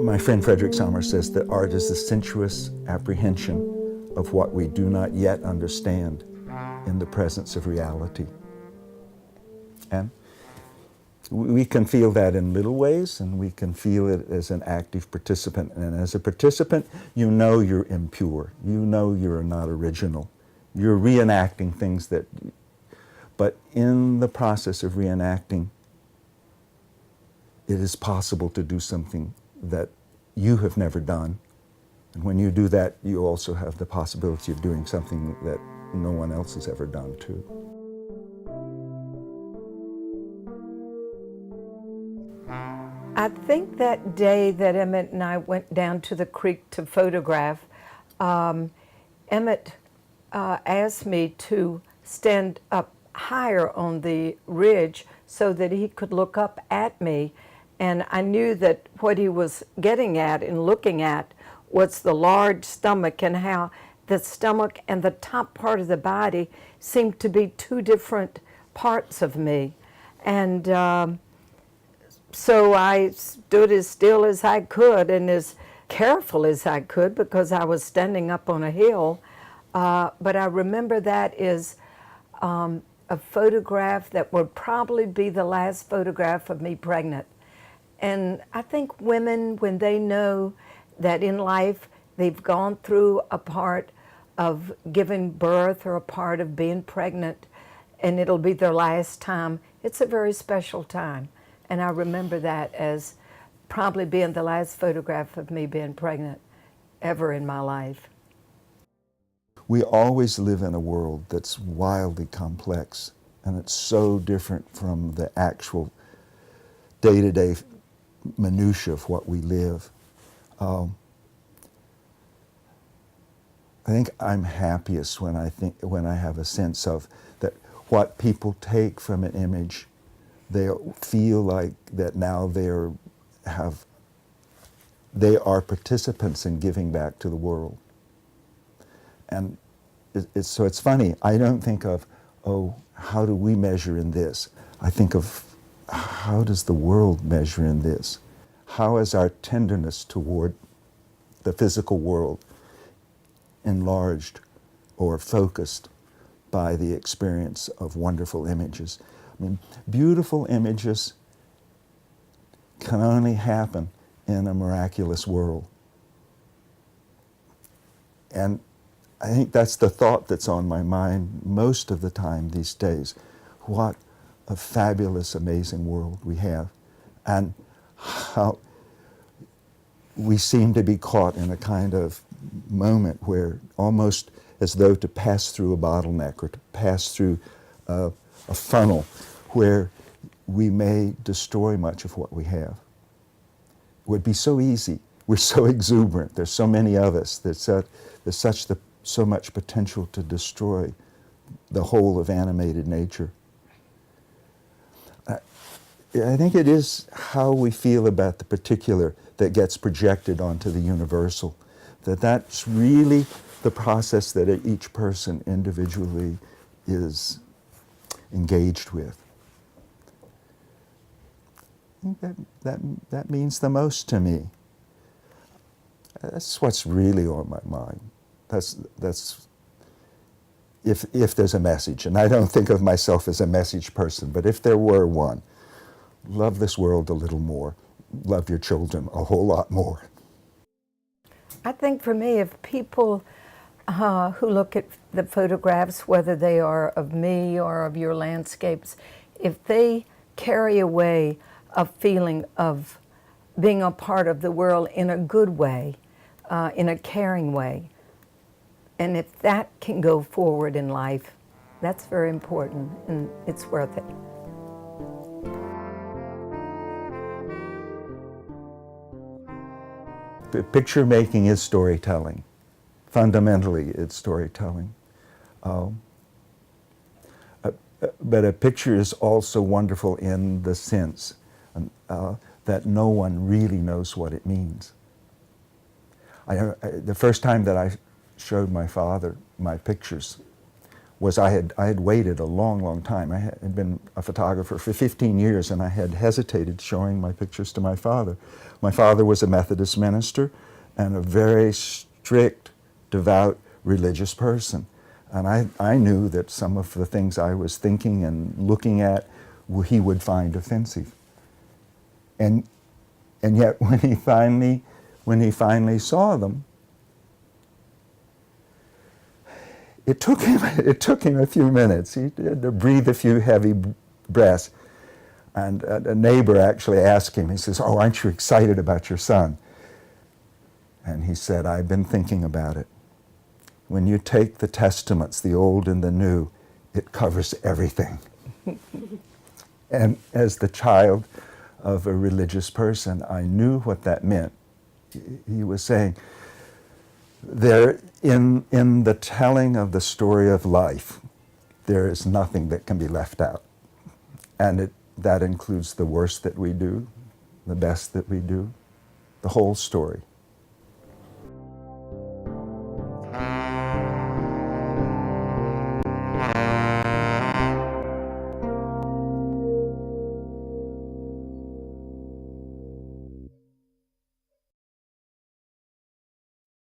My friend Frederick Somers says that art is the sensuous apprehension of what we do not yet understand in the presence of reality. And we can feel that in little ways, and we can feel it as an active participant. And as a participant, you know you're impure. You know you're not original. You're reenacting things that... But in the process of reenacting, it is possible to do something that you have never done. And when you do that, you also have the possibility of doing something that no one else has ever done too. I think that day that Emmet and I went down to the creek to photograph, Emmet asked me to stand up higher on the ridge so that he could look up at me. And I knew that what he was getting at and looking at was the large stomach, and how the stomach and the top part of the body seemed to be two different parts of me. And so I stood as still as I could and as careful as I could, because I was standing up on a hill. But I remember that is a photograph that would probably be the last photograph of me pregnant. And I think women, when they know that in life they've gone through a part of giving birth or a part of being pregnant, and it'll be their last time, it's a very special time. And I remember that as probably being the last photograph of me being pregnant ever in my life. We always live in a world that's wildly complex, and it's so different from the actual day-to-day minutia of what we live. I think I'm happiest when I have a sense of that what people take from an image, they feel like that now they are participants in giving back to the world. And so it's funny, I don't think of, oh, how do we measure in this? I think of, how does the world measure in this? How is our tenderness toward the physical world enlarged or focused by the experience of wonderful images? I mean, beautiful images can only happen in a miraculous world. And I think that's the thought that's on my mind most of the time these days. What a fabulous, amazing world we have, and how we seem to be caught in a kind of moment where, almost as though to pass through a bottleneck or to pass through a funnel, where we may destroy much of what we have. It would be so easy. We're so exuberant. There's so many of us. There's so much potential to destroy the whole of animated nature. I think it is how we feel about the particular that gets projected onto the universal. That's really the process that each person individually is engaged with. I think that means the most to me. That's what's really on my mind. That's if there's a message, and I don't think of myself as a message person, but if there were one, love this world a little more, love your children a whole lot more. I think for me, if people who look at the photographs, whether they are of me or of your landscapes, if they carry away a feeling of being a part of the world in a good way, in a caring way, and if that can go forward in life, that's very important, and it's worth it. Picture making is storytelling. Fundamentally, it's storytelling. But a picture is also wonderful in the sense that no one really knows what it means. The first time that I showed my father my pictures was I had waited a long, long time. I had been a photographer for 15 years, and I had hesitated showing my pictures to my father. My father was a Methodist minister and a very strict, devout, religious person. And I knew that some of the things I was thinking and looking at, he would find offensive. And yet when he finally saw them, it took him a few minutes. He had to breathe a few heavy breaths. And a neighbor actually asked him, he says, "Oh, aren't you excited about your son?" And he said, "I've been thinking about it. When you take the Testaments, the Old and the New, it covers everything." And as the child of a religious person, I knew what that meant. He was saying, there, in the telling of the story of life, there is nothing that can be left out. And that includes the worst that we do, the best that we do, the whole story.